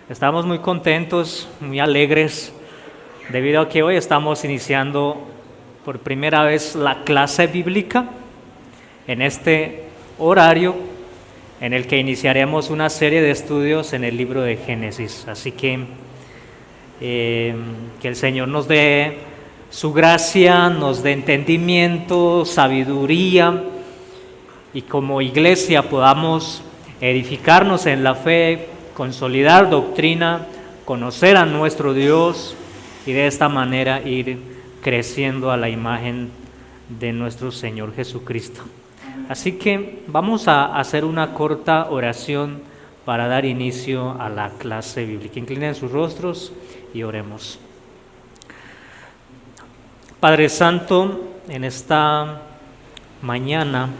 Estamos muy contentos, muy alegres, debido a que hoy estamos iniciando por primera vez la clase bíblica en este horario en el que iniciaremos una serie de estudios en el libro de Génesis. Así que el Señor nos dé su gracia, nos dé entendimiento, sabiduría, y como iglesia podamos edificarnos en la fe, consolidar doctrina, conocer a nuestro Dios y de esta manera ir creciendo a la imagen de nuestro Señor Jesucristo. Así que vamos a hacer una corta oración para dar inicio a la clase bíblica. Inclinen sus rostros y oremos. Padre Santo, en esta mañana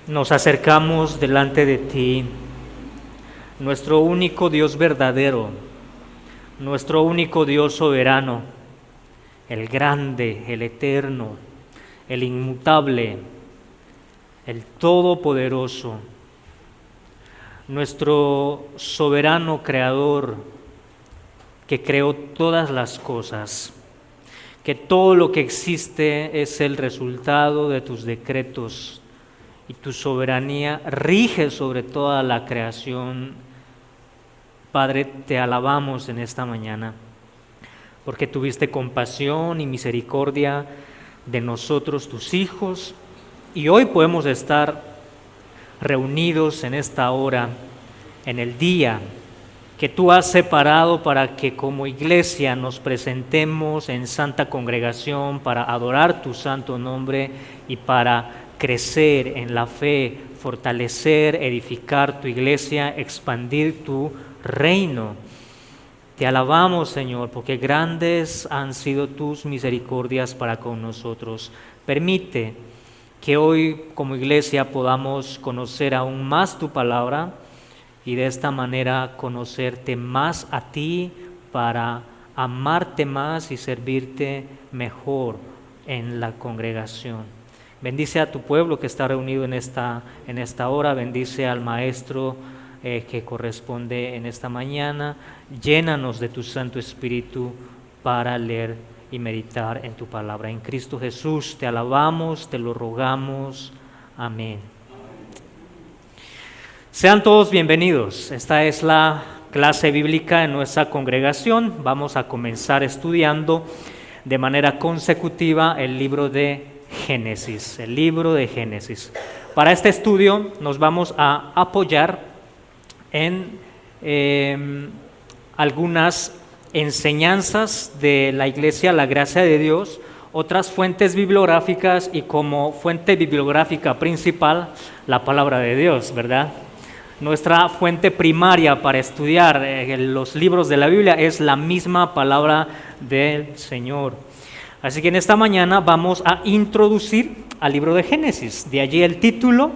nos acercamos delante de ti, nuestro único Dios verdadero, nuestro único Dios soberano, el grande, el eterno, el inmutable, el todopoderoso, nuestro soberano creador que creó todas las cosas, que todo lo que existe es el resultado de tus decretos, y tu soberanía rige sobre toda la creación. Padre, te alabamos en esta mañana, porque tuviste compasión y misericordia de nosotros, tus hijos, y hoy podemos estar reunidos en esta hora, en el día que tú has separado para que como iglesia nos presentemos en santa congregación para adorar tu santo nombre y para crecer en la fe, fortalecer, edificar tu iglesia, expandir tu reino. Te alabamos, Señor, porque grandes han sido tus misericordias para con nosotros. Permite que hoy como iglesia podamos conocer aún más tu palabra y de esta manera conocerte más a ti para amarte más y servirte mejor en la congregación. Bendice a tu pueblo que está reunido en esta hora, bendice al maestro que corresponde en esta mañana, llénanos de tu Santo Espíritu para leer y meditar en tu palabra. En Cristo Jesús te alabamos, te lo rogamos. Amén. Sean todos bienvenidos. Esta es la clase bíblica en nuestra congregación. Vamos a comenzar estudiando de manera consecutiva el libro de Génesis, el libro de Génesis. Para este estudio nos vamos a apoyar en algunas enseñanzas de la Iglesia La Gracia de Dios, otras fuentes bibliográficas y como fuente bibliográfica principal la palabra de Dios, ¿verdad? Nuestra fuente primaria para estudiar los libros de la Biblia es la misma palabra del Señor. Así que en esta mañana vamos a introducir al libro de Génesis, de allí el título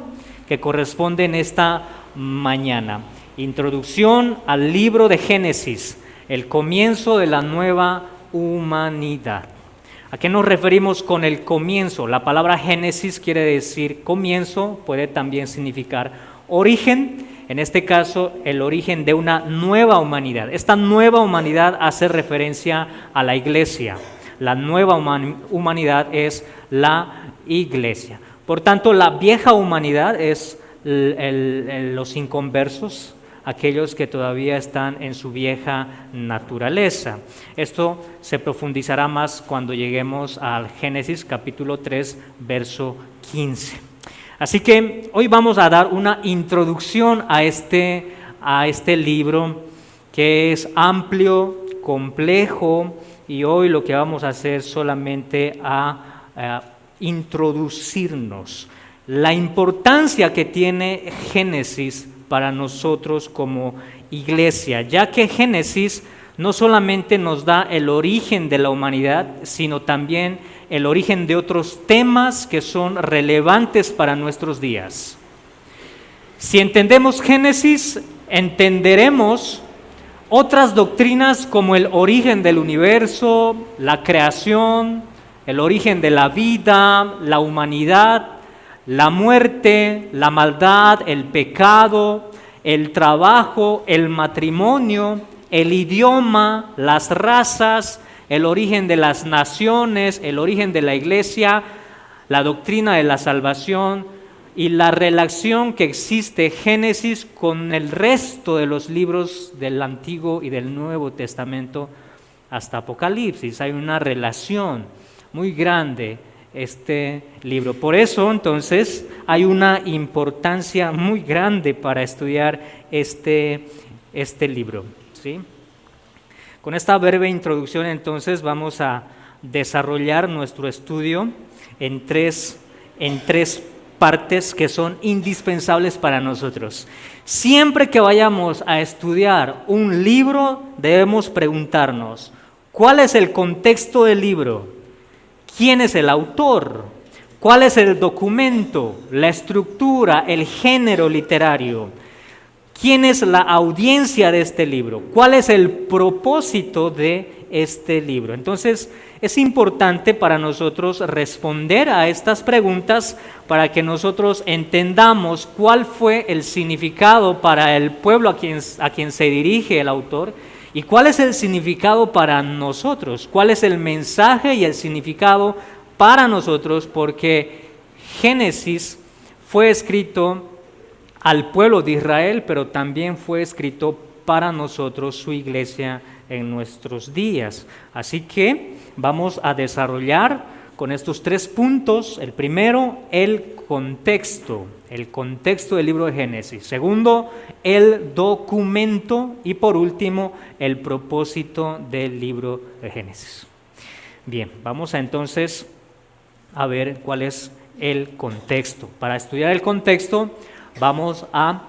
que corresponde en esta mañana. Introducción al libro de Génesis, el comienzo de la nueva humanidad. ¿A qué nos referimos con el comienzo? La palabra Génesis quiere decir comienzo, puede también significar origen, en este caso el origen de una nueva humanidad. Esta nueva humanidad hace referencia a la iglesia. La nueva humanidad es la iglesia. Por tanto, la vieja humanidad es los inconversos, aquellos que todavía están en su vieja naturaleza. Esto se profundizará más cuando lleguemos al Génesis capítulo 3, verso 15. Así que hoy vamos a dar una introducción a este libro que es amplio, complejo, y hoy lo que vamos a hacer es solamente a introducirnos. La importancia que tiene Génesis para nosotros como iglesia, ya que Génesis no solamente nos da el origen de la humanidad, sino también el origen de otros temas que son relevantes para nuestros días. Si entendemos Génesis, entenderemos otras doctrinas como el origen del universo, la creación, el origen de la vida, la humanidad, la muerte, la maldad, el pecado, el trabajo, el matrimonio, el idioma, las razas, el origen de las naciones, el origen de la iglesia, la doctrina de la salvación y la relación que existe Génesis con el resto de los libros del Antiguo y del Nuevo Testamento hasta Apocalipsis. Hay una relación muy grande este libro. Por eso, entonces, hay una importancia muy grande para estudiar este libro, ¿sí? Con esta breve introducción, entonces, vamos a desarrollar nuestro estudio en tres partes que son indispensables para nosotros. Siempre que vayamos a estudiar un libro, debemos preguntarnos, ¿cuál es el contexto del libro? ¿Quién es el autor? ¿Cuál es el documento, la estructura, el género literario? ¿Quién es la audiencia de este libro? ¿Cuál es el propósito de este libro? Entonces, es importante para nosotros responder a estas preguntas para que nosotros entendamos cuál fue el significado para el pueblo a quien se dirige el autor y cuál es el significado para nosotros, cuál es el mensaje y el significado para nosotros, porque Génesis fue escrito al pueblo de Israel, pero también fue escrito para nosotros, su iglesia, en nuestros días. Así que vamos a desarrollar con estos 3 puntos. El primero, el contexto del libro de Génesis. Segundo, el documento. Y por último, el propósito del libro de Génesis. Bien, vamos entonces a ver cuál es el contexto. Para estudiar el contexto, vamos a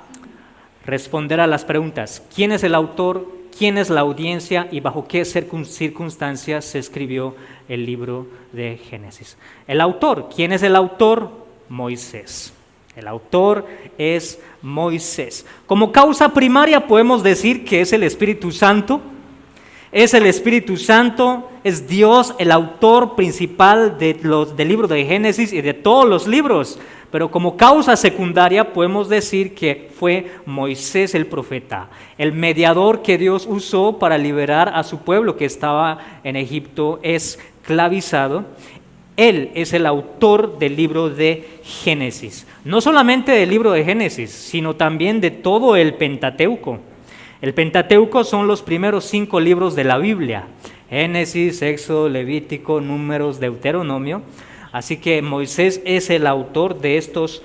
responder a las preguntas: ¿quién es el autor? ¿Quién es la audiencia? ¿Y bajo qué circunstancias se escribió el libro de Génesis? El autor. ¿Quién es el autor? Moisés. El autor es Moisés. Como causa primaria podemos decir que es el Espíritu Santo. Es el Espíritu Santo, es Dios el autor principal del libro de Génesis y de todos los libros. Pero como causa secundaria podemos decir que fue Moisés el profeta, el mediador que Dios usó para liberar a su pueblo que estaba en Egipto esclavizado. Él es el autor del libro de Génesis. No solamente del libro de Génesis, sino también de todo el Pentateuco. El Pentateuco son los primeros 5 libros de la Biblia: Génesis, Éxodo, Levítico, Números, Deuteronomio. Así que Moisés es el autor de estos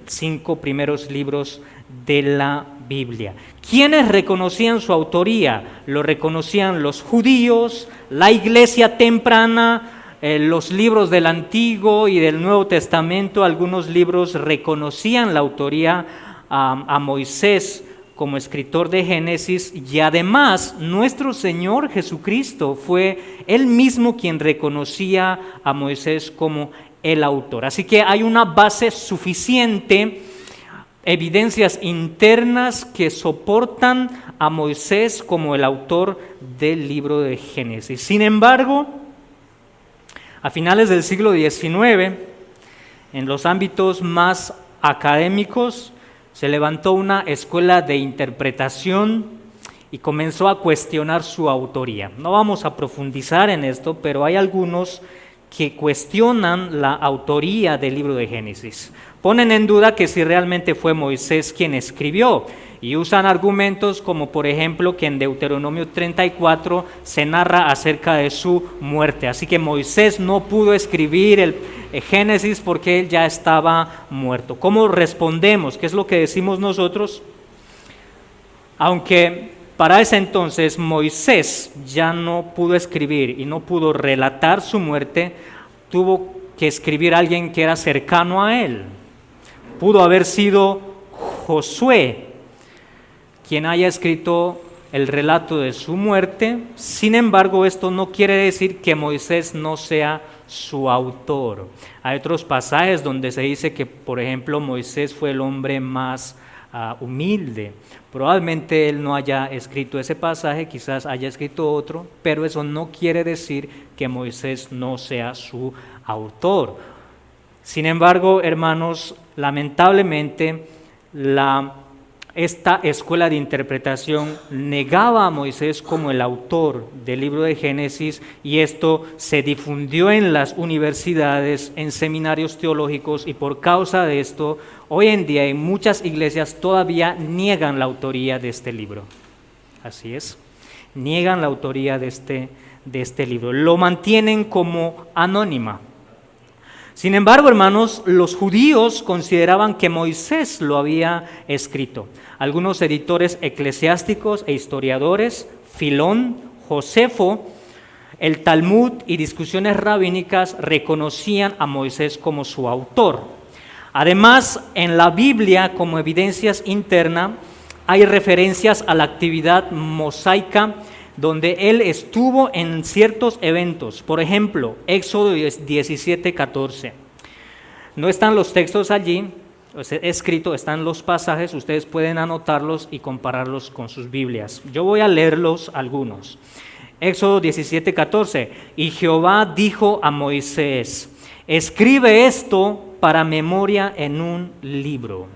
5 primeros libros de la Biblia. ¿Quiénes reconocían su autoría? Lo reconocían los judíos, la iglesia temprana, los libros del Antiguo y del Nuevo Testamento. Algunos libros reconocían la autoría a Moisés como escritor de Génesis, y además nuestro Señor Jesucristo fue Él mismo quien reconocía a Moisés como el autor. Así que hay una base suficiente, evidencias internas que soportan a Moisés como el autor del libro de Génesis. Sin embargo, a finales del siglo XIX, en los ámbitos más académicos, se levantó una escuela de interpretación y comenzó a cuestionar su autoría. No vamos a profundizar en esto, pero hay algunos que cuestionan la autoría del libro de Génesis. Ponen en duda que si realmente fue Moisés quien escribió, y usan argumentos como, por ejemplo, que en Deuteronomio 34 se narra acerca de su muerte. Así que Moisés no pudo escribir el Génesis porque él ya estaba muerto. ¿Cómo respondemos? ¿Qué es lo que decimos nosotros? Aunque para ese entonces Moisés ya no pudo escribir y no pudo relatar su muerte, tuvo que escribir alguien que era cercano a él. Pudo haber sido Josué quien haya escrito el relato de su muerte. Sin embargo, esto no quiere decir que Moisés no sea su autor. Hay otros pasajes donde se dice que, por ejemplo, Moisés fue el hombre más humilde. Probablemente él no haya escrito ese pasaje, quizás haya escrito otro, pero eso no quiere decir que Moisés no sea su autor. Sin embargo, hermanos, lamentablemente esta escuela de interpretación negaba a Moisés como el autor del libro de Génesis, y esto se difundió en las universidades, en seminarios teológicos, y por causa de esto, hoy en día en muchas iglesias todavía niegan la autoría de este libro. Así es, niegan la autoría de este libro, lo mantienen como anónima. Sin embargo, hermanos, los judíos consideraban que Moisés lo había escrito. Algunos editores eclesiásticos e historiadores, Filón, Josefo, el Talmud y discusiones rabínicas reconocían a Moisés como su autor. Además, en la Biblia, como evidencias internas, hay referencias a la actividad mosaica donde él estuvo en ciertos eventos. Por ejemplo, Éxodo 17:14. No están los textos allí escritos, están los pasajes, ustedes pueden anotarlos y compararlos con sus Biblias. Yo voy a leerlos algunos. Éxodo 17:14. Y Jehová dijo a Moisés: escribe esto para memoria en un libro.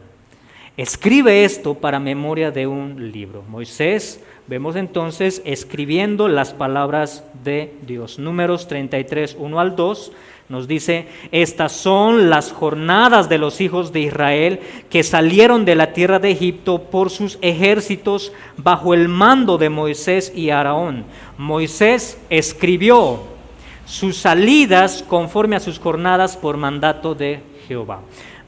Escribe esto para memoria de un libro. Moisés, vemos entonces escribiendo las palabras de Dios. Números 33, 1 al 2, nos dice: estas son las jornadas de los hijos de Israel que salieron de la tierra de Egipto por sus ejércitos bajo el mando de Moisés y Aarón. Moisés escribió sus salidas conforme a sus jornadas por mandato de Jehová.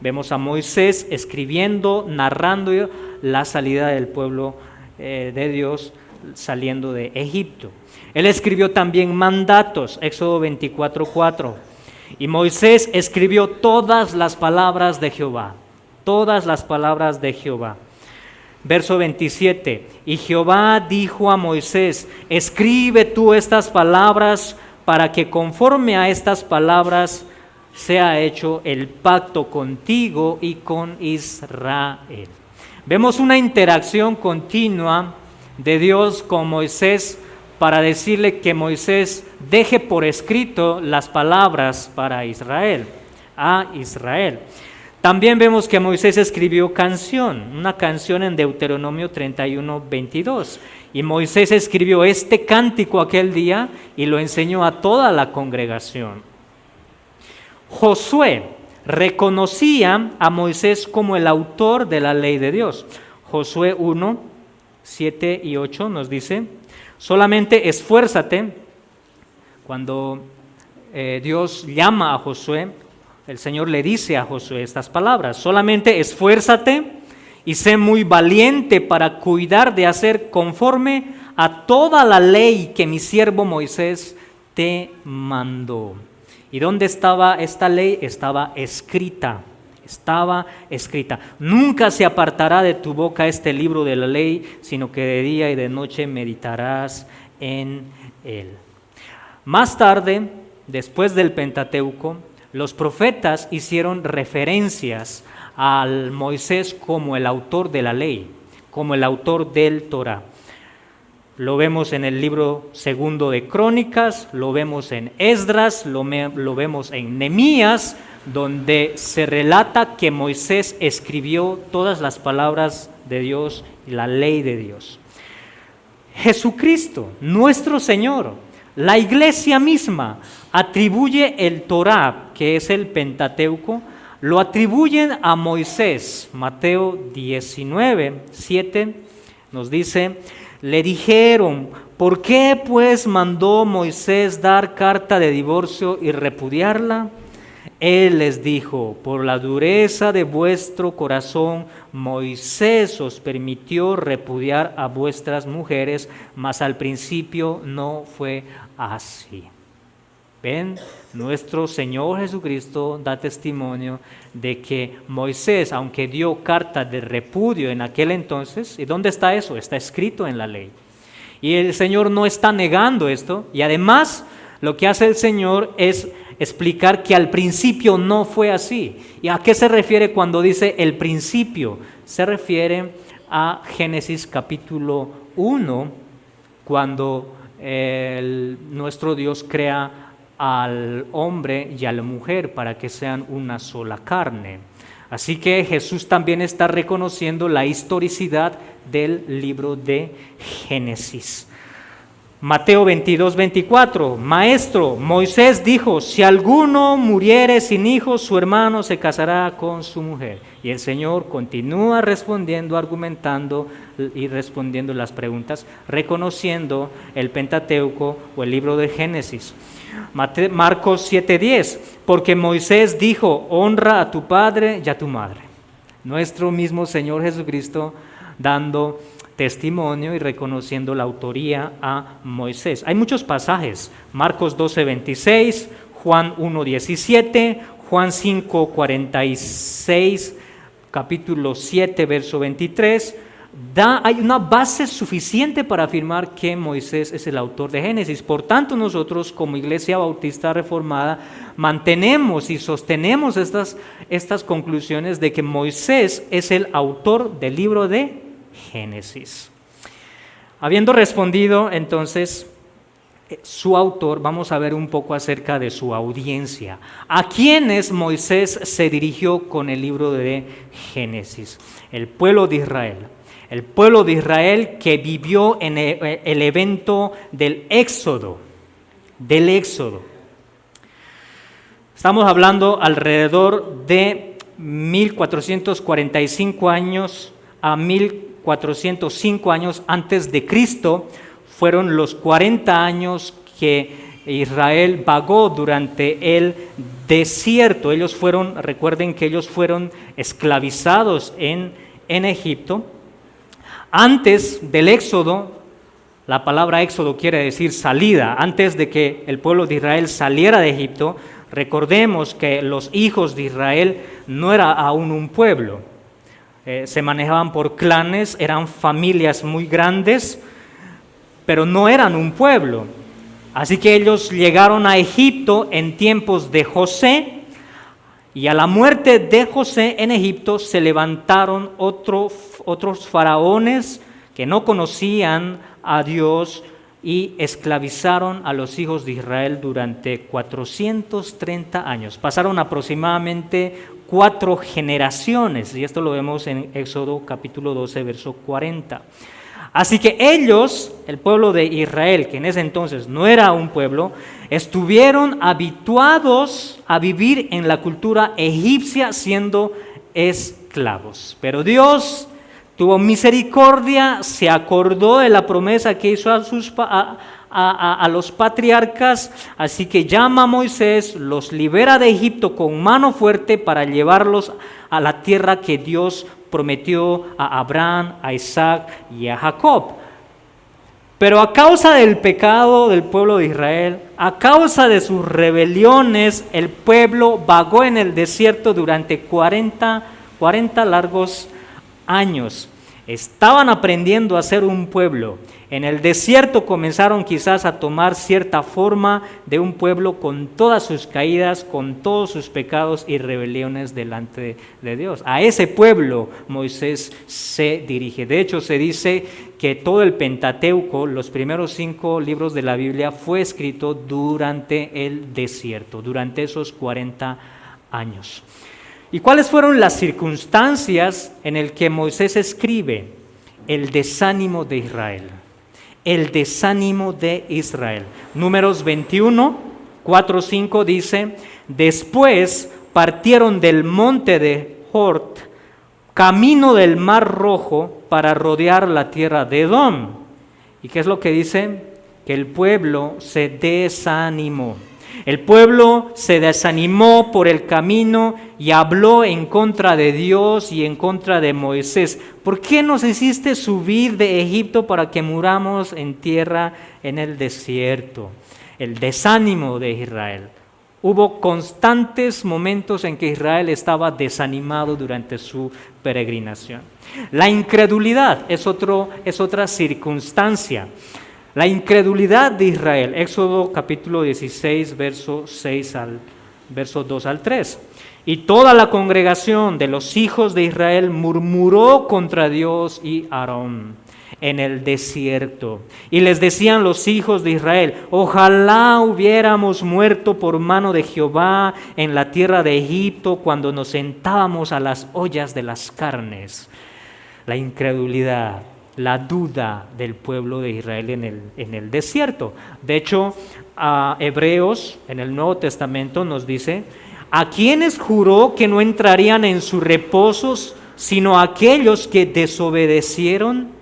Vemos a Moisés escribiendo, narrando la salida del pueblo de Dios saliendo de Egipto. Él escribió también mandatos, Éxodo 24:4. Y Moisés escribió todas las palabras de Jehová, todas las palabras de Jehová. Verso 27, y Jehová dijo a Moisés: escribe tú estas palabras para que conforme a estas palabras sea hecho el pacto contigo y con Israel. Vemos una interacción continua de Dios con Moisés para decirle que Moisés deje por escrito las palabras para Israel, a Israel. También vemos que Moisés escribió una canción en Deuteronomio 31:22. Y Moisés escribió este cántico aquel día y lo enseñó a toda la congregación. Josué reconocía a Moisés como el autor de la ley de Dios. Josué 1, 7 y 8 nos dice: solamente esfuérzate. Cuando Dios llama a Josué, el Señor le dice a Josué estas palabras: solamente esfuérzate y sé muy valiente para cuidar de hacer conforme a toda la ley que mi siervo Moisés te mandó. ¿Y dónde estaba esta ley? Estaba escrita. Nunca se apartará de tu boca este libro de la ley, sino que de día y de noche meditarás en él. Más tarde, después del Pentateuco, los profetas hicieron referencias al Moisés como el autor de la ley, como el autor del Torá. Lo vemos en el libro segundo de Crónicas, lo vemos en Esdras, lo vemos en Nehemías, donde se relata que Moisés escribió todas las palabras de Dios y la ley de Dios. Jesucristo, nuestro Señor, la iglesia misma, atribuye el Torá, que es el Pentateuco, lo atribuyen a Moisés. Mateo 19:7 nos dice: le dijeron: ¿por qué pues mandó Moisés dar carta de divorcio y repudiarla? Él les dijo: por la dureza de vuestro corazón, Moisés os permitió repudiar a vuestras mujeres, mas al principio no fue así. ¿Ven? Nuestro Señor Jesucristo da testimonio de que Moisés, aunque dio carta de repudio en aquel entonces, ¿y dónde está eso? Está escrito en la ley. Y el Señor no está negando esto, y además lo que hace el Señor es explicar que al principio no fue así. ¿Y a qué se refiere cuando dice el principio? Se refiere a Génesis capítulo 1, cuando nuestro Dios crea al hombre y a la mujer para que sean una sola carne. Así que Jesús también está reconociendo la historicidad del libro de Génesis. Mateo 22:24, Maestro, Moisés dijo, si alguno muriere sin hijos, su hermano se casará con su mujer. Y el Señor continúa respondiendo, argumentando y respondiendo las preguntas, reconociendo el Pentateuco o el libro de Génesis. Marcos 7:10, porque Moisés dijo, honra a tu padre y a tu madre. Nuestro mismo Señor Jesucristo dando testimonio y reconociendo la autoría a Moisés. Hay muchos pasajes, Marcos 12:26, Juan 1:17, Juan 5:46, capítulo 7, verso 23. Hay una base suficiente para afirmar que Moisés es el autor de Génesis. Por tanto, nosotros como Iglesia Bautista Reformada mantenemos y sostenemos estas conclusiones de que Moisés es el autor del libro de Génesis. Habiendo respondido entonces su autor, vamos a ver un poco acerca de su audiencia. ¿A quiénes Moisés se dirigió con el libro de Génesis? El pueblo de Israel. El pueblo de Israel que vivió en el evento del Éxodo. Estamos hablando alrededor de 1445 años a 1405 años antes de Cristo, fueron los 40 años que Israel vagó durante el desierto. Recuerden que ellos fueron esclavizados en Egipto. Antes del Éxodo, la palabra Éxodo quiere decir salida. Antes de que el pueblo de Israel saliera de Egipto, recordemos que los hijos de Israel no era aún un pueblo. Se manejaban por clanes, eran familias muy grandes, pero no eran un pueblo. Así que ellos llegaron a Egipto en tiempos de José, y a la muerte de José en Egipto se levantaron otros faraones que no conocían a Dios y esclavizaron a los hijos de Israel durante 430 años. Pasaron aproximadamente 4 generaciones, y esto lo vemos en Éxodo capítulo 12, verso 40. Así que ellos, el pueblo de Israel, que en ese entonces no era un pueblo, estuvieron habituados a vivir en la cultura egipcia siendo esclavos. Pero Dios tuvo misericordia, se acordó de la promesa que hizo a los patriarcas, así que llama a Moisés, los libera de Egipto con mano fuerte para llevarlos a la tierra que Dios prometió a Abraham, a Isaac y a Jacob. Pero a causa del pecado del pueblo de Israel, a causa de sus rebeliones, el pueblo vagó en el desierto durante 40 largos años. Estaban aprendiendo a ser un pueblo. En el desierto comenzaron quizás a tomar cierta forma de un pueblo con todas sus caídas, con todos sus pecados y rebeliones delante de Dios. A ese pueblo Moisés se dirige. De hecho, se dice que todo el Pentateuco, los primeros 5 libros de la Biblia, fue escrito durante el desierto, durante esos 40 años. ¿Y cuáles fueron las circunstancias en las que Moisés escribe? El desánimo de Israel. El desánimo de Israel. Números 21, 4, 5 dice, después partieron del monte de Hort, camino del Mar Rojo, para rodear la tierra de Edom. ¿Y qué es lo que dice? Que el pueblo se desanimó. El pueblo se desanimó por el camino y habló en contra de Dios y en contra de Moisés. ¿Por qué nos hiciste subir de Egipto para que muramos en tierra en el desierto? El desánimo de Israel. Hubo constantes momentos en que Israel estaba desanimado durante su peregrinación. La incredulidad es otra circunstancia. La incredulidad de Israel, Éxodo capítulo 16, verso 2 al 3. Y toda la congregación de los hijos de Israel murmuró contra Dios y Aarón en el desierto. Y les decían los hijos de Israel: ojalá hubiéramos muerto por mano de Jehová en la tierra de Egipto, cuando nos sentábamos a las ollas de las carnes. La incredulidad, la duda del pueblo de Israel en el desierto. De hecho, a Hebreos en el Nuevo Testamento nos dice: ¿a quienes juró que no entrarían en sus reposos, sino a aquellos que desobedecieron?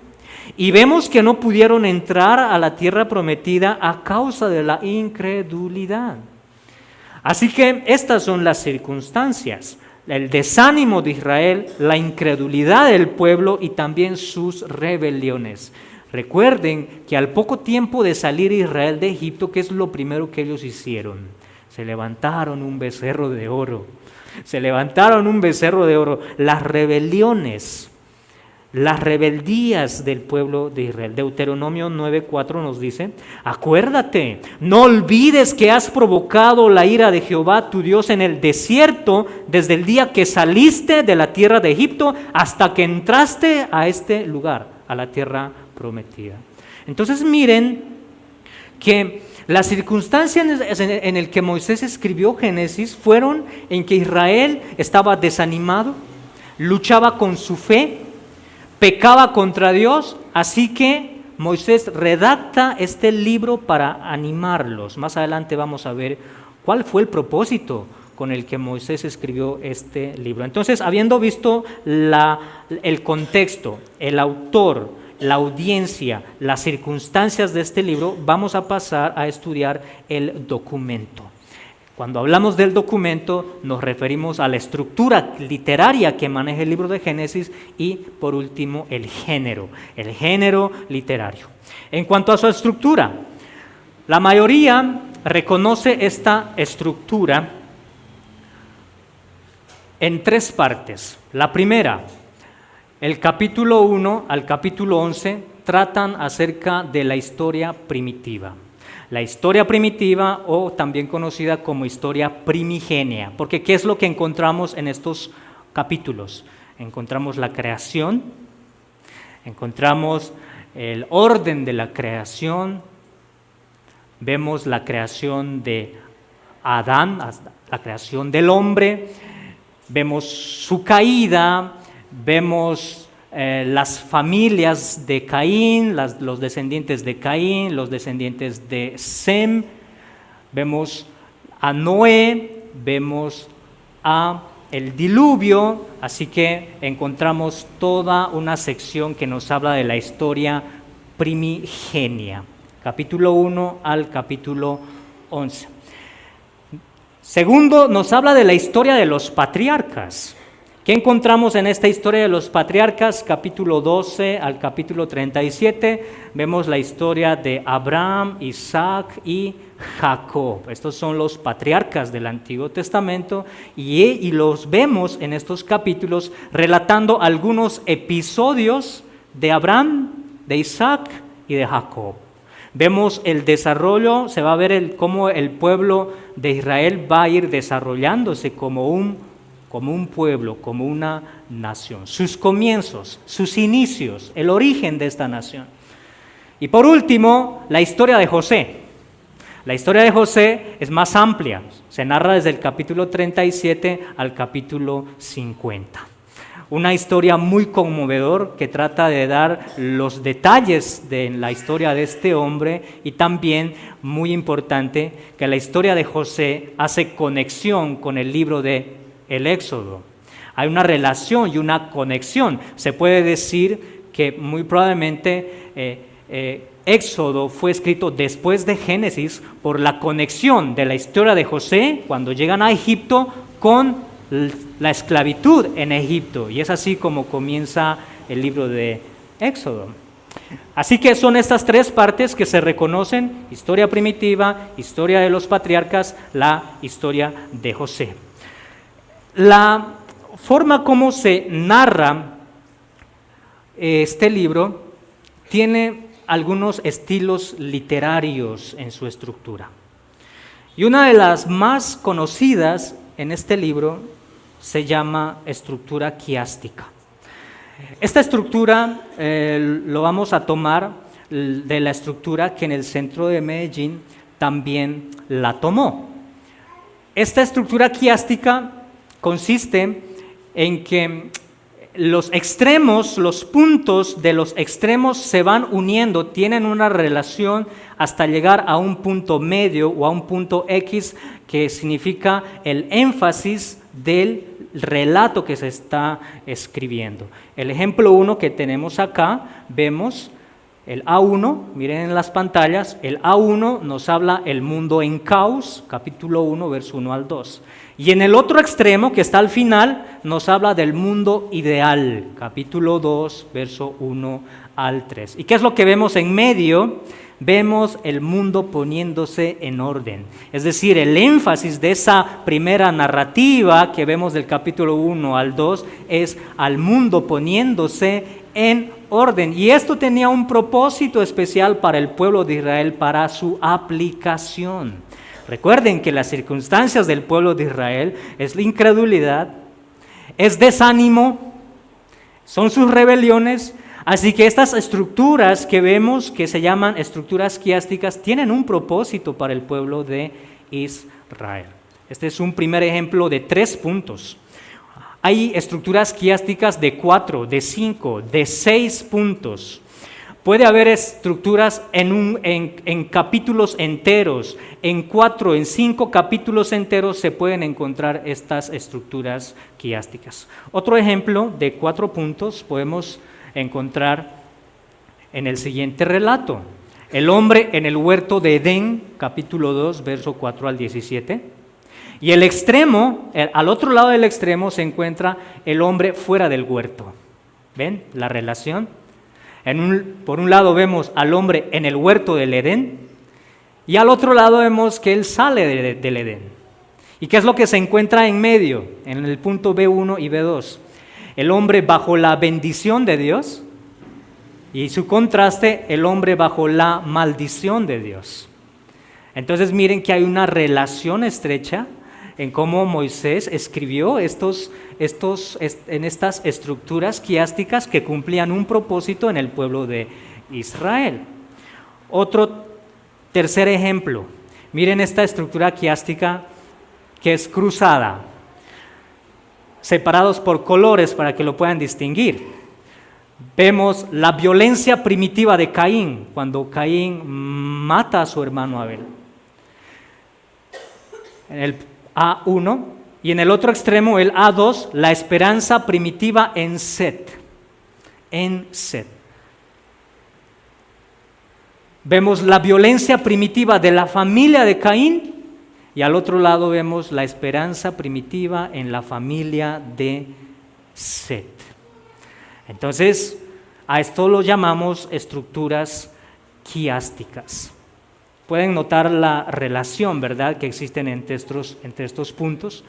Y vemos que no pudieron entrar a la tierra prometida a causa de la incredulidad. Así que estas son las circunstancias: el desánimo de Israel, la incredulidad del pueblo y también sus rebeliones. Recuerden que al poco tiempo de salir Israel de Egipto, ¿qué es lo primero que ellos hicieron? Se levantaron un becerro de oro. Se levantaron un becerro de oro. Las rebeliones, las rebeldías del pueblo de Israel. Deuteronomio 9:4 nos dice: acuérdate, no olvides que has provocado la ira de Jehová tu Dios en el desierto desde el día que saliste de la tierra de Egipto hasta que entraste a este lugar, a la tierra prometida. Entonces miren que las circunstancias en el que Moisés escribió Génesis fueron en que Israel estaba desanimado, luchaba con su fe, pecaba contra Dios, así que Moisés redacta este libro para animarlos. Más adelante vamos a ver cuál fue el propósito con el que Moisés escribió este libro. Entonces, habiendo visto el contexto, el autor, la audiencia, las circunstancias de este libro, vamos a pasar a estudiar el documento. Cuando hablamos del documento, nos referimos a la estructura literaria que maneja el libro de Génesis y, por último, el género literario. En cuanto a su estructura, la mayoría reconoce esta estructura en tres partes. La primera, el capítulo 1 al capítulo 11 tratan acerca de la historia primitiva. La historia primitiva, o también conocida como historia primigenia, porque ¿qué es lo que encontramos en estos capítulos? Encontramos la creación, encontramos el orden de la creación, vemos la creación de Adán, la creación del hombre, vemos su caída, vemos las familias de Caín, los descendientes de Caín, los descendientes de Sem, vemos a Noé, vemos a el diluvio, así que encontramos toda una sección que nos habla de la historia primigenia, capítulo 1 al capítulo 11. Segundo, nos habla de la historia de los patriarcas. ¿Qué encontramos en esta historia de los patriarcas? Capítulo 12 al capítulo 37, vemos la historia de Abraham, Isaac y Jacob. Estos son los patriarcas del Antiguo Testamento y los vemos en estos capítulos relatando algunos episodios de Abraham, de Isaac y de Jacob. Vemos el desarrollo, se va a ver cómo el pueblo de Israel va a ir desarrollándose como un pueblo, como una nación. Sus comienzos, sus inicios, el origen de esta nación. Y por último, la historia de José. La historia de José es más amplia, se narra desde el capítulo 37 al capítulo 50. Una historia muy conmovedor que trata de dar los detalles de la historia de este hombre y también, muy importante, que la historia de José hace conexión con el libro de el Éxodo. Hay una relación y una conexión. Se puede decir que muy probablemente Éxodo fue escrito después de Génesis por la conexión de la historia de José cuando llegan a Egipto con la esclavitud en Egipto. Y es así como comienza el libro de Éxodo. Así que son estas tres partes que se reconocen: historia primitiva, historia de los patriarcas, la historia de José. La forma como se narra este libro tiene algunos estilos literarios en su estructura. Y una de las más conocidas en este libro se llama estructura quiástica. Esta estructura lo vamos a tomar de la estructura que en el centro de Medellín también la tomó. Esta estructura quiástica consiste en que los extremos, los puntos de los extremos se van uniendo, tienen una relación hasta llegar a un punto medio o a un punto X, que significa el énfasis del relato que se está escribiendo. El ejemplo 1 que tenemos acá, vemos el A1, miren en las pantallas, el A1 nos habla el mundo en caos, capítulo 1, verso 1 al 2. Y en el otro extremo, que está al final, nos habla del mundo ideal, capítulo 2, verso 1 al 3. ¿Y qué es lo que vemos en medio? Vemos el mundo poniéndose en orden. Es decir, el énfasis de esa primera narrativa que vemos del capítulo 1 al 2 es al mundo poniéndose en orden. Y esto tenía un propósito especial para el pueblo de Israel, para su aplicación. Recuerden que las circunstancias del pueblo de Israel es la incredulidad, es desánimo, son sus rebeliones. Así que estas estructuras que vemos, que se llaman estructuras quiásticas, tienen un propósito para el pueblo de Israel. Este es un primer ejemplo de 3 puntos. Hay estructuras quiásticas de 4, de 5, de 6 puntos. Puede haber estructuras en capítulos enteros, en 4, en 5 capítulos enteros se pueden encontrar estas estructuras quiásticas. Otro ejemplo de 4 puntos podemos encontrar en el siguiente relato. El hombre en el huerto de Edén, capítulo 2, verso 4 al 17. Y el extremo, al otro lado del extremo se encuentra el hombre fuera del huerto. ¿Ven la relación? Por un lado vemos al hombre en el huerto del Edén y al otro lado vemos que él sale del Edén. ¿Y qué es lo que se encuentra en medio? En el punto B1 y B2. El hombre bajo la bendición de Dios y su contraste, el hombre bajo la maldición de Dios. Entonces miren que hay una relación estrecha en cómo Moisés escribió en estas estructuras quiásticas que cumplían un propósito en el pueblo de Israel. Otro tercer ejemplo, miren esta estructura quiástica que es cruzada, separados por colores para que lo puedan distinguir. Vemos la violencia primitiva de Caín, cuando Caín mata a su hermano Abel. En el A1, y en el otro extremo, el A2, la esperanza primitiva en Set. En Set. Vemos la violencia primitiva de la familia de Caín, y al otro lado vemos la esperanza primitiva en la familia de Set. Entonces, a esto lo llamamos estructuras quiásticas. Pueden notar la relación, ¿verdad?, que existen entre estos puntos.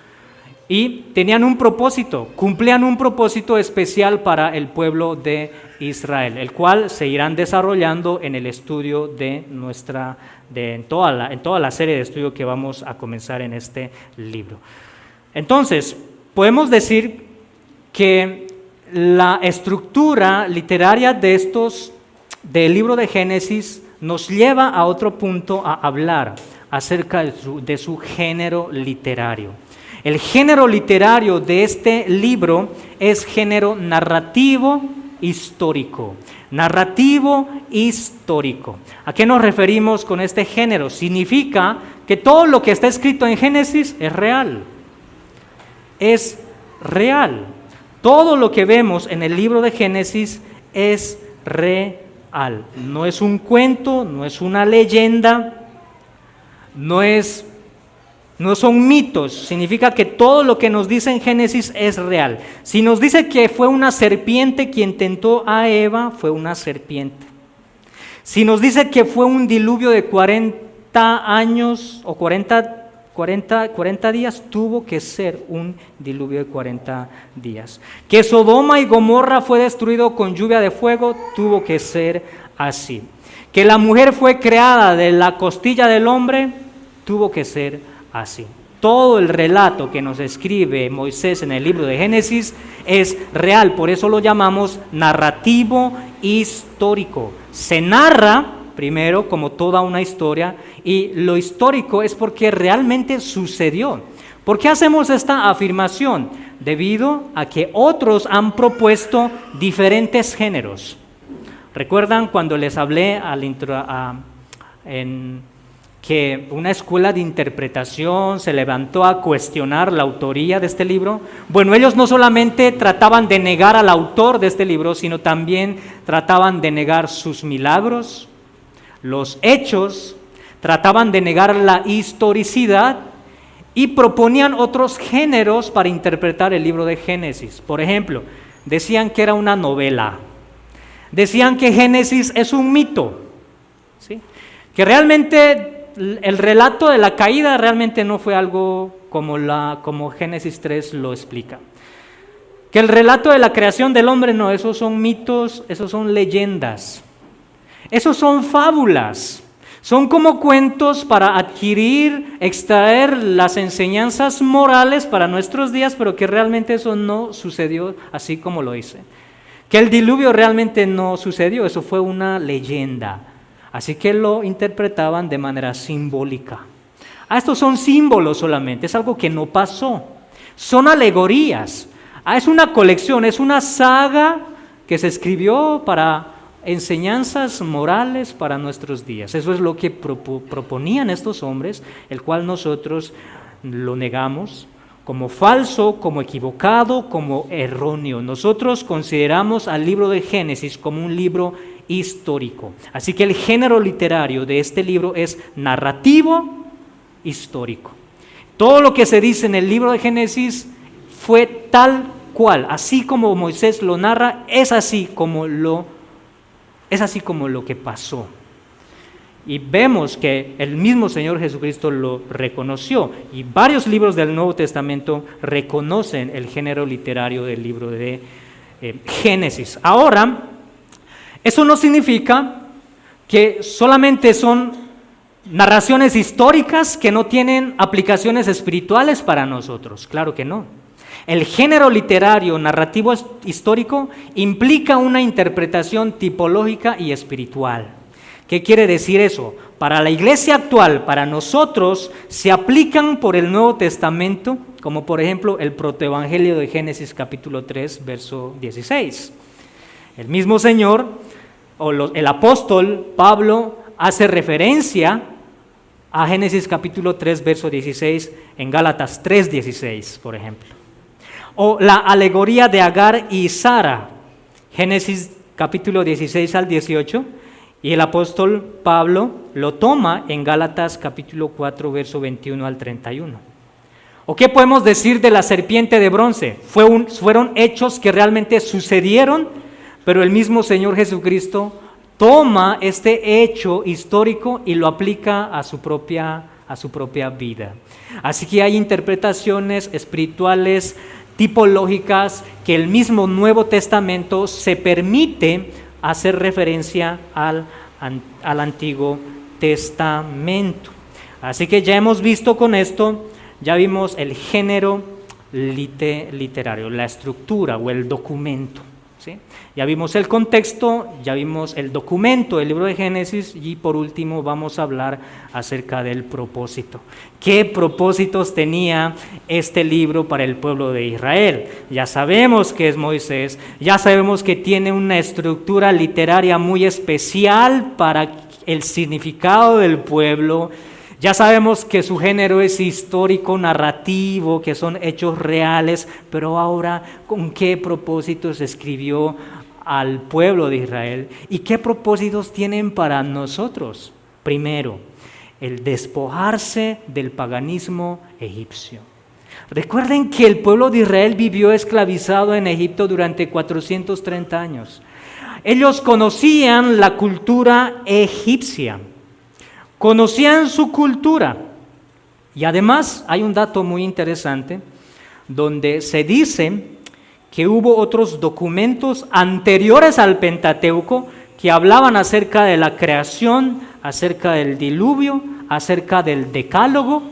Y tenían un propósito, cumplían un propósito especial para el pueblo de Israel, el cual se irán desarrollando en el estudio en toda la serie de estudio que vamos a comenzar en este libro. Entonces, podemos decir que la estructura literaria del libro de Génesis nos lleva a otro punto a hablar acerca de su género literario. El género literario de este libro es género narrativo histórico. Narrativo histórico. ¿A qué nos referimos con este género? Significa que todo lo que está escrito en Génesis es real. Es real. Todo lo que vemos en el libro de Génesis es real. No es un cuento, no es una leyenda, no son mitos. Significa que todo lo que nos dice en Génesis es real. Si nos dice que fue una serpiente quien tentó a Eva, fue una serpiente. Si nos dice que fue un diluvio de 40 años o 40 días, tuvo que ser un diluvio de 40 días. Que Sodoma y Gomorra fue destruido con lluvia de fuego, tuvo que ser así. Que la mujer fue creada de la costilla del hombre, tuvo que ser así. todo el relato que nos escribe Moisés en el libro de Génesis es real, por eso lo llamamos narrativo histórico. Se narra primero como toda una historia y lo histórico es porque realmente sucedió. ¿Por qué hacemos esta afirmación? Debido a que otros han propuesto diferentes géneros. ¿Recuerdan cuando les hablé que una escuela de interpretación se levantó a cuestionar la autoría de este libro? Bueno, ellos no solamente trataban de negar al autor de este libro, sino también trataban de negar sus milagros, los hechos, trataban de negar la historicidad y proponían otros géneros para interpretar el libro de Génesis. Por ejemplo, decían que era una novela, decían que Génesis es un mito, ¿sí? Que realmente el relato de la caída realmente no fue algo como Génesis 3 lo explica. Que el relato de la creación del hombre no, esos son mitos, esos son leyendas, esos son fábulas. Son como cuentos para adquirir, extraer las enseñanzas morales para nuestros días, pero que realmente eso no sucedió así como lo dice. Que el diluvio realmente no sucedió, eso fue una leyenda. Así que lo interpretaban de manera simbólica. Estos son símbolos solamente, es algo que no pasó. Son alegorías. Es una colección, es una saga que se escribió para enseñanzas morales para nuestros días. Eso es lo que proponían estos hombres, el cual nosotros lo negamos como falso, como equivocado, como erróneo. Nosotros consideramos al libro de Génesis como un libro histórico. Así que el género literario de este libro es narrativo histórico. Todo lo que se dice en el libro de Génesis fue tal cual, así como Moisés lo narra, es así como lo que pasó. Y vemos que el mismo Señor Jesucristo lo reconoció, y varios libros del Nuevo Testamento reconocen el género literario del libro de Génesis. Ahora, eso no significa que solamente son narraciones históricas que no tienen aplicaciones espirituales para nosotros. Claro que no. El género literario narrativo histórico implica una interpretación tipológica y espiritual. ¿Qué quiere decir eso? Para la iglesia actual, para nosotros, se aplican por el Nuevo Testamento, como por ejemplo el protoevangelio de Génesis capítulo 3, verso 16. El mismo Señor, el apóstol Pablo, hace referencia a Génesis capítulo 3, verso 16 en Gálatas 3, 16, por ejemplo. O la alegoría de Agar y Sara, Génesis capítulo 16 al 18, y el apóstol Pablo lo toma en Gálatas capítulo 4, verso 21 al 31. ¿O qué podemos decir de la serpiente de bronce? Fueron hechos que realmente sucedieron, pero el mismo Señor Jesucristo toma este hecho histórico y lo aplica a su propia vida. Así que hay interpretaciones espirituales, tipológicas, que el mismo Nuevo Testamento se permite hacer referencia al Antiguo Testamento. Así que ya hemos visto con esto, ya vimos el género literario, la estructura o el documento, ¿sí? Ya vimos el contexto, ya vimos el documento del libro de Génesis y por último vamos a hablar acerca del propósito. ¿Qué propósitos tenía este libro para el pueblo de Israel? Ya sabemos que es Moisés, ya sabemos que tiene una estructura literaria muy especial para el significado del pueblo. Ya sabemos que su género es histórico, narrativo, que son hechos reales, pero ahora, ¿con qué propósitos escribió al pueblo de Israel? ¿Y qué propósitos tienen para nosotros? Primero, el despojarse del paganismo egipcio. Recuerden que el pueblo de Israel vivió esclavizado en Egipto durante 430 años. Ellos conocían la cultura egipcia. Conocían su cultura y además hay un dato muy interesante donde se dice que hubo otros documentos anteriores al Pentateuco que hablaban acerca de la creación, acerca del diluvio, acerca del decálogo.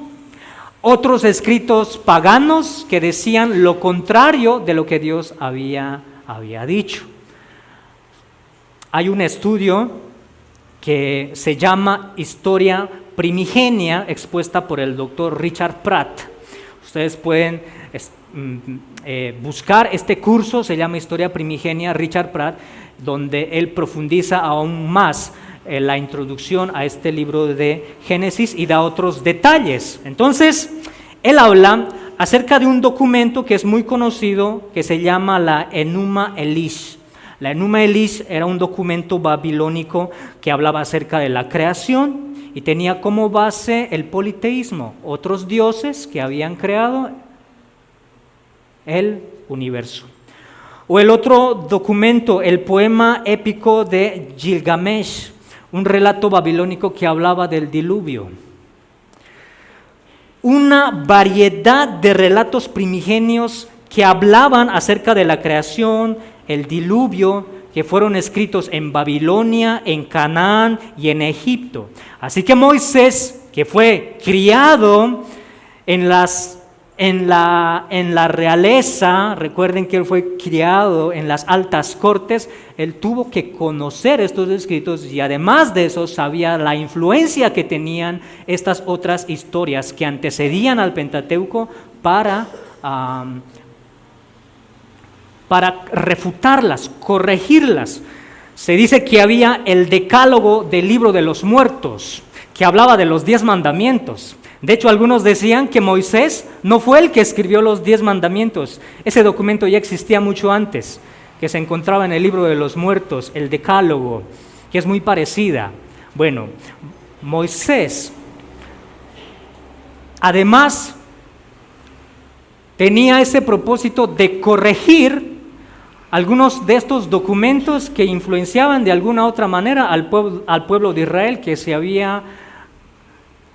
otros escritos paganos que decían lo contrario de lo que Dios había dicho. Hay un estudio que se llama Historia Primigenia, expuesta por el doctor Richard Pratt. Ustedes pueden buscar este curso, se llama Historia Primigenia, Richard Pratt, donde él profundiza aún más la introducción a este libro de Génesis y da otros detalles. Entonces, él habla acerca de un documento que es muy conocido, que se llama la Enuma Elish. La Enuma Elish era un documento babilónico que hablaba acerca de la creación y tenía como base el politeísmo, otros dioses que habían creado el universo. O el otro documento, el poema épico de Gilgamesh, un relato babilónico que hablaba del diluvio. Una variedad de relatos primigenios que hablaban acerca de la creación, el diluvio, que fueron escritos en Babilonia, en Canaán y en Egipto. Así que Moisés, que fue criado en la realeza, recuerden que él fue criado en las altas cortes, él tuvo que conocer estos escritos y además de eso sabía la influencia que tenían estas otras historias que antecedían al Pentateuco para refutarlas, corregirlas. Se dice que había el decálogo del libro de los muertos, que hablaba de los 10 mandamientos. De hecho, algunos decían que Moisés no fue el que escribió los 10 mandamientos. Ese documento ya existía mucho antes, que se encontraba en el libro de los muertos, el decálogo, que es muy parecida. Bueno, Moisés, además, tenía ese propósito de corregir algunos de estos documentos que influenciaban de alguna otra manera al pueblo de Israel que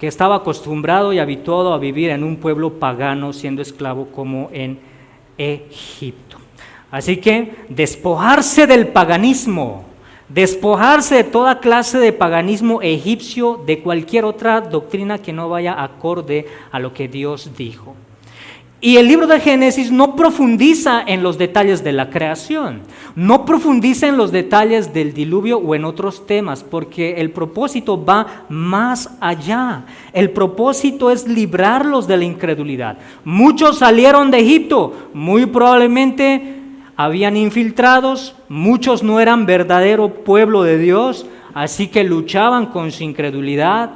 estaba acostumbrado y habituado a vivir en un pueblo pagano, siendo esclavo como en Egipto. Así que despojarse del paganismo, despojarse de toda clase de paganismo egipcio, de cualquier otra doctrina que no vaya acorde a lo que Dios dijo. Y el libro de Génesis no profundiza en los detalles de la creación, no profundiza en los detalles del diluvio o en otros temas, porque el propósito va más allá. El propósito es librarlos de la incredulidad. Muchos salieron de Egipto, muy probablemente habían infiltrados, muchos no eran verdadero pueblo de Dios, así que luchaban con su incredulidad.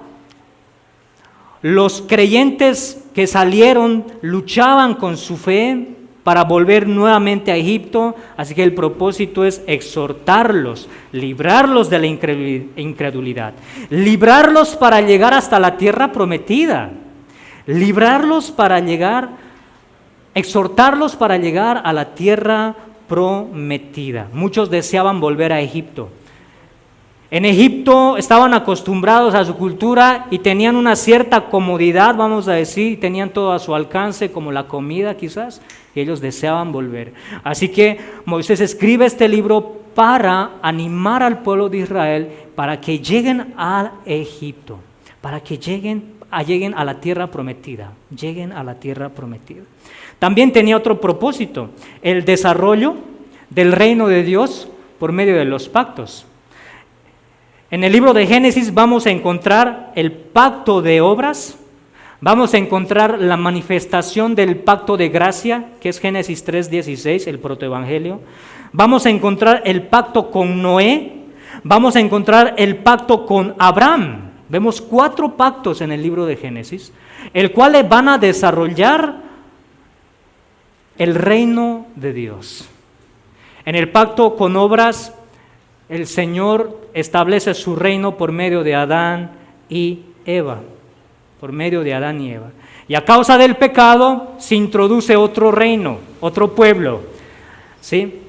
Los creyentes que salieron luchaban con su fe para volver nuevamente a Egipto, así que el propósito es exhortarlos, librarlos de la incredulidad, librarlos para llegar hasta la tierra prometida, exhortarlos para llegar a la tierra prometida. Muchos deseaban volver a Egipto. En Egipto estaban acostumbrados a su cultura y tenían una cierta comodidad, vamos a decir, tenían todo a su alcance, como la comida quizás, y ellos deseaban volver. Así que Moisés escribe este libro para animar al pueblo de Israel para que lleguen a Egipto, para que lleguen a la tierra prometida, lleguen a la tierra prometida. También tenía otro propósito, el desarrollo del reino de Dios por medio de los pactos. En el libro de Génesis vamos a encontrar el pacto de obras, vamos a encontrar la manifestación del pacto de gracia, que es Génesis 3:16, el protoevangelio. Vamos a encontrar el pacto con Noé, vamos a encontrar el pacto con Abraham. Vemos 4 pactos en el libro de Génesis, el cual van a desarrollar el reino de Dios. En el pacto con obras, el Señor establece su reino por medio de Adán y Eva, Y a causa del pecado se introduce otro reino, otro pueblo, ¿sí?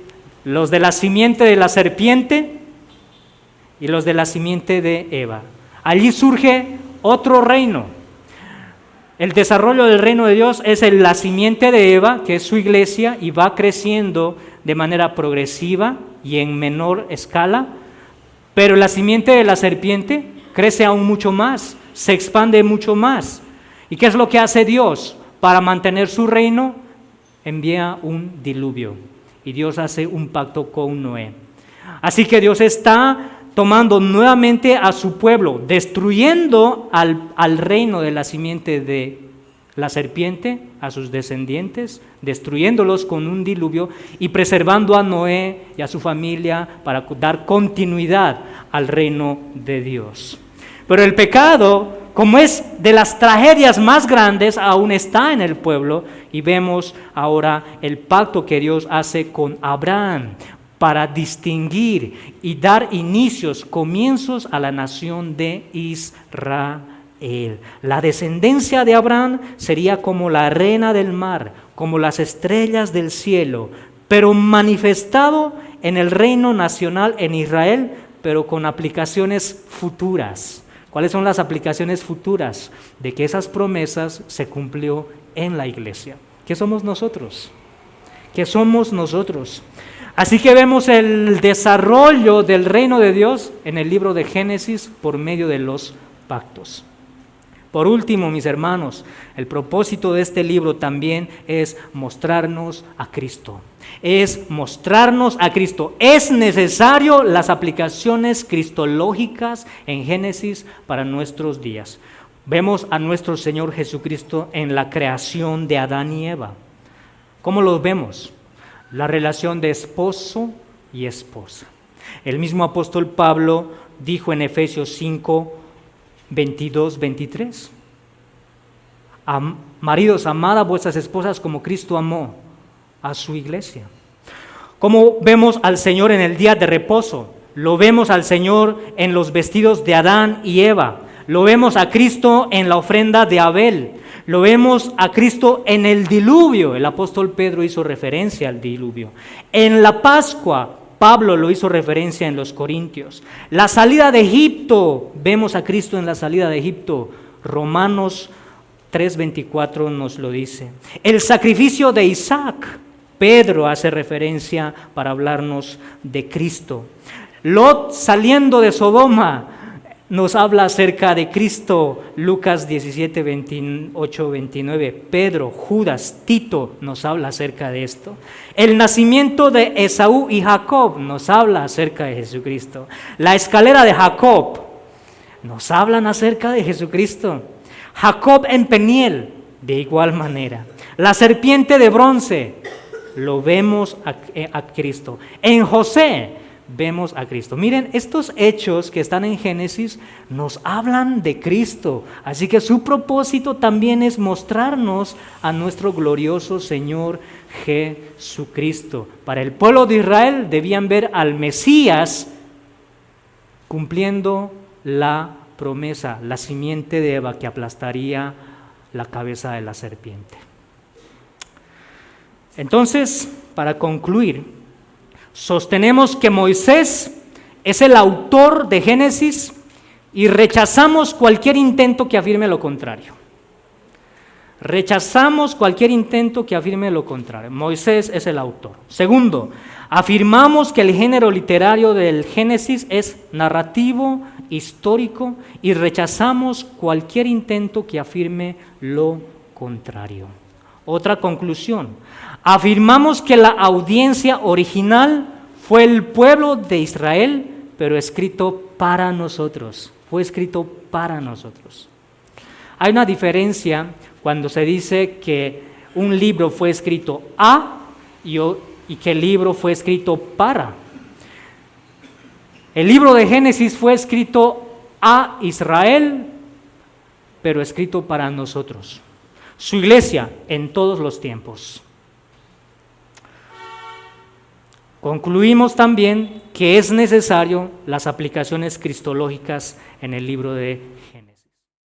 Los de la simiente de la serpiente y los de la simiente de Eva. Allí surge otro reino. El desarrollo del reino de Dios es la simiente de Eva, que es su iglesia, y va creciendo de manera progresiva y en menor escala, pero la simiente de la serpiente crece aún mucho más, se expande mucho más. ¿Y qué es lo que hace Dios? Para mantener su reino, envía un diluvio. Y Dios hace un pacto con Noé. Así que Dios está tomando nuevamente a su pueblo, destruyendo al reino de la simiente de la serpiente, a sus descendientes, destruyéndolos con un diluvio y preservando a Noé y a su familia para dar continuidad al reino de Dios. Pero el pecado, como es de las tragedias más grandes, aún está en el pueblo, y vemos ahora el pacto que Dios hace con Abraham para distinguir y dar comienzos a la nación de Israel. La descendencia de Abraham sería como la arena del mar, como las estrellas del cielo, pero manifestado en el reino nacional en Israel, pero con aplicaciones futuras. ¿Cuáles son las aplicaciones futuras? De que esas promesas se cumplió en la iglesia. ¿Qué somos nosotros? ¿Qué somos nosotros? Así que vemos el desarrollo del reino de Dios en el libro de Génesis por medio de los pactos. Por último, mis hermanos, el propósito de este libro también es mostrarnos a Cristo. Es mostrarnos a Cristo. Es necesario las aplicaciones cristológicas en Génesis para nuestros días. Vemos a nuestro Señor Jesucristo en la creación de Adán y Eva. ¿Cómo los vemos? La relación de esposo y esposa. El mismo apóstol Pablo dijo en Efesios 5, 22, 23. Maridos, amad a vuestras esposas como Cristo amó a su iglesia. Como vemos al Señor en el día de reposo, lo vemos al Señor en los vestidos de Adán y Eva, lo vemos a Cristo en la ofrenda de Abel, lo vemos a Cristo en el diluvio. El apóstol Pedro hizo referencia al diluvio. En la Pascua, Pablo lo hizo referencia en los Corintios. La salida de Egipto, vemos a Cristo en la salida de Egipto. Romanos 3:24 nos lo dice. El sacrificio de Isaac, Pedro hace referencia para hablarnos de Cristo. Lot saliendo de Sodoma nos habla acerca de Cristo. Lucas 17, 28, 29. Pedro, Judas, Tito nos habla acerca de esto. El nacimiento de Esaú y Jacob nos habla acerca de Jesucristo. La escalera de Jacob nos hablan acerca de Jesucristo. Jacob en Peniel, de igual manera. La serpiente de bronce, lo vemos a Cristo. En José vemos a Cristo. Miren, estos hechos que están en Génesis nos hablan de Cristo. Así que su propósito también es mostrarnos a nuestro glorioso Señor Jesucristo. Para el pueblo de Israel debían ver al Mesías cumpliendo la promesa, la simiente de Eva que aplastaría la cabeza de la serpiente. Entonces, para concluir, sostenemos que Moisés es el autor de Génesis y rechazamos cualquier intento que afirme lo contrario. Rechazamos cualquier intento que afirme lo contrario. Moisés es el autor. Segundo, afirmamos que el género literario del Génesis es narrativo, histórico, y rechazamos cualquier intento que afirme lo contrario. Otra conclusión, afirmamos que la audiencia original fue el pueblo de Israel, pero escrito para nosotros. Fue escrito para nosotros. Hay una diferencia cuando se dice que un libro fue escrito a y que el libro fue escrito para. El libro de Génesis fue escrito a Israel, pero escrito para nosotros, su iglesia en todos los tiempos. Concluimos también que es necesario las aplicaciones cristológicas en el libro de Génesis.